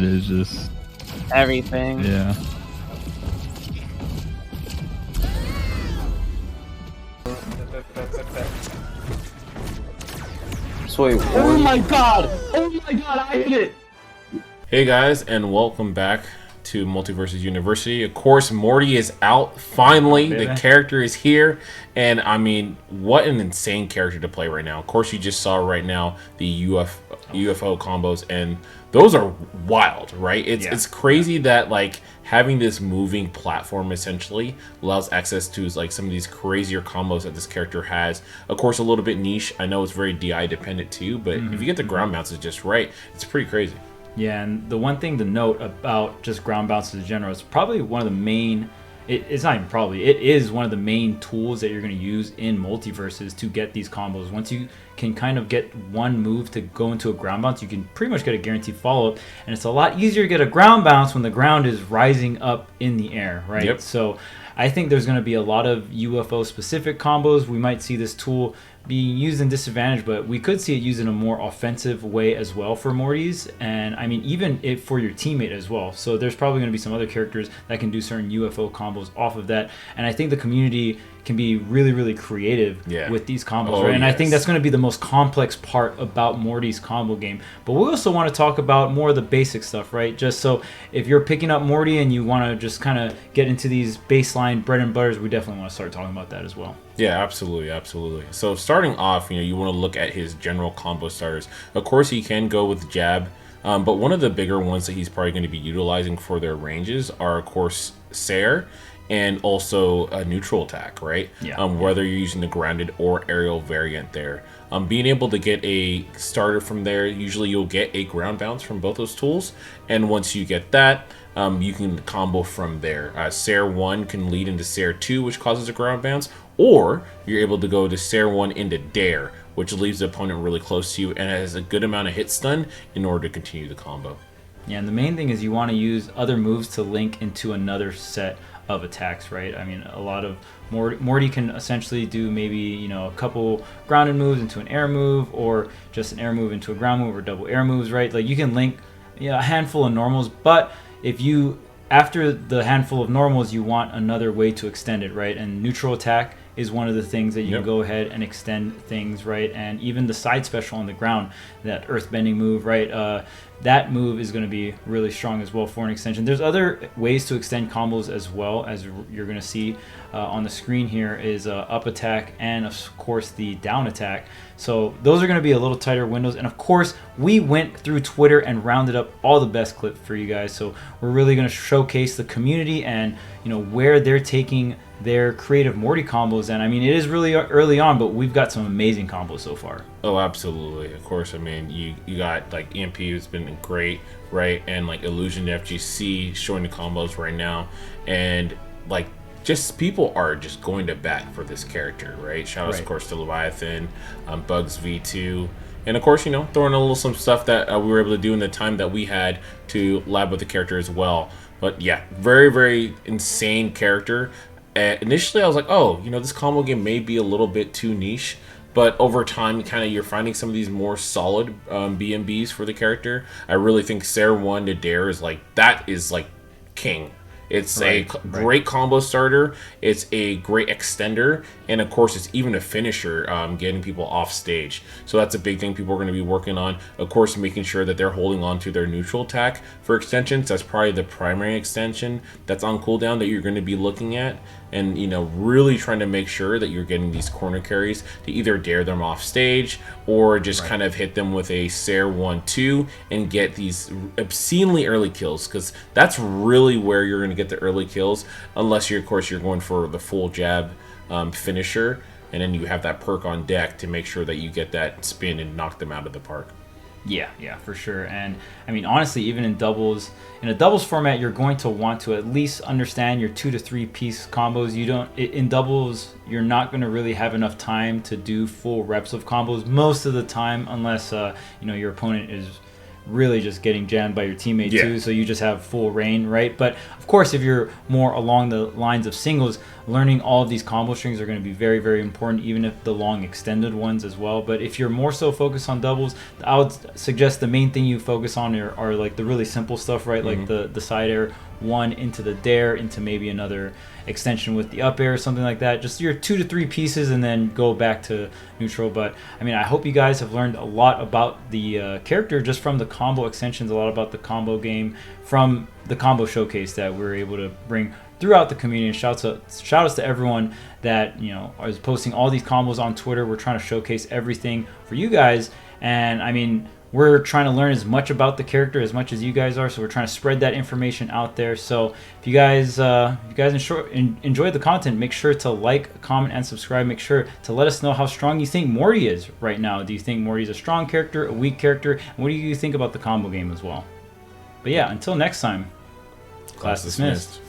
that is just everything. yeah. Sweet. Oh my god! Oh my god, I hit it! Hey guys, and welcome back to Multiverses University. Of course, Morty is out finally. Oh, the character is here, and I mean, what an insane character to play right now. Of course, you just saw right now the UFO combos, and those are wild, right? It's crazy that like having this moving platform essentially allows access to like some of these crazier combos that this character has. Of course, a little bit niche. I know it's very DI dependent too, but if you get the ground mounts just right, it's pretty crazy. Yeah, and the one thing to note about just ground bounces in general, it's probably one of the main, it's not even probably, it is one of the main tools that you're going to use in multiverses to get these combos. Once you can kind of get one move to go into a ground bounce, you can pretty much get a guaranteed follow-up, and it's a lot easier to get a ground bounce when the ground is rising up in the air, right? Yep. So I think there's going to be a lot of UFO-specific combos. We might see this tool being used in disadvantage, but we could see it used in a more offensive way as well for Morty's, and I mean even if for your teammate as well. So there's probably going to be some other characters that can do certain UFO combos off of that, and I think the community can be really creative with these combos, right? And I think that's going to be the most complex part about Morty's combo game. But we also want to talk about more of the basic stuff, right? Just so if you're picking up Morty and you want to just kind of get into these baseline bread and butters, we definitely want to start talking about that as well. Yeah, absolutely. So starting off, you want to look at his general combo starters. Of course, he can go with jab, but one of the bigger ones that he's probably going to be utilizing for their ranges are, of course, Sair and also a neutral attack, right? Whether you're using the grounded or aerial variant there. Being able to get a starter from there, usually you'll get a ground bounce from both those tools, and once you get that, you can combo from there. Sair 1 can lead into Sair 2, which causes a ground bounce, or you're able to go to Sair 1 into Dare, which leaves the opponent really close to you and has a good amount of hit stun in order to continue the combo. Yeah, and the main thing is you want to use other moves to link into another set of attacks, right? I mean, a lot of Morty can essentially do maybe, a couple grounded moves into an air move, or just an air move into a ground move, or double air moves, right? Like you can link a handful of normals, but if you, after the handful of normals, you want another way to extend it, right? And neutral attack is one of the things that you can go ahead and extend things, right? And even the side special on the ground, that earthbending move, right? That move is going to be really strong as well for an extension. There's other ways to extend combos as well, as you're going to see on the screen here is up attack and of course the down attack. So those are going to be a little tighter windows. And of course, we went through Twitter and rounded up all the best clips for you guys. So we're really going to showcase the community and where they're taking their creative Morty combos. And I mean, it is really early on, but we've got some amazing combos so far. Oh, absolutely. Of course, I mean, you got like EMP has been great, right? And like Illusion FGC showing the combos right now. And like just people are just going to bat for this character, right? Shout out, of course, to Leviathan, Bugs V2. And of course, throwing a little some stuff that we were able to do in the time that we had to lab with the character as well. But yeah, very insane character. Initially, I was like, oh, this combo game may be a little bit too niche. But over time, you're finding some of these more solid BMBs for the character. I really think Sair 1 to Dare is that is king. It's a great combo starter. It's a great extender. And of course, it's even a finisher, getting people off stage. So that's a big thing people are going to be working on. Of course, making sure that they're holding on to their neutral attack for extensions. That's probably the primary extension that's on cooldown that you're going to be looking at. And, really trying to make sure that you're getting these corner carries to either dare them off stage or just kind of hit them with a Sair 1-2 and get these obscenely early kills, because that's really where you're going to get the early kills, unless you're going for the full jab finisher, and then you have that perk on deck to make sure that you get that spin and knock them out of the park. Yeah, for sure. And I mean, honestly, even in a doubles format, you're going to want to at least understand your 2 to 3 piece combos. In doubles, you're not going to really have enough time to do full reps of combos most of the time, unless your opponent is really just getting jammed by your teammate Yeah. too, so you just have full reign, right? But of course, if you're more along the lines of singles, learning all of these combo strings are going to be very, very important, even if the long extended ones as well. But if you're more so focused on doubles, I would suggest the main thing you focus on are like the really simple stuff, right? Like the side air one into the dare into maybe another extension with the up air or something like that. Just your 2 to 3 pieces and then go back to neutral. But I mean, I hope you guys have learned a lot about the character just from the combo extensions, a lot about the combo game from the combo showcase that we're able to bring throughout the community. And shout outs to everyone that, you know, is posting all these combos on Twitter. We're trying to showcase everything for you guys, and I mean, we're trying to learn as much about the character as much as you guys are, so we're trying to spread that information out there. So if you guys enjoyed the content, make sure to like, comment, and subscribe. Make sure to let us know how strong you think Morty is right now. Do you think Morty's a strong character, a weak character? And what do you think about the combo game as well? But yeah, until next time, class dismissed.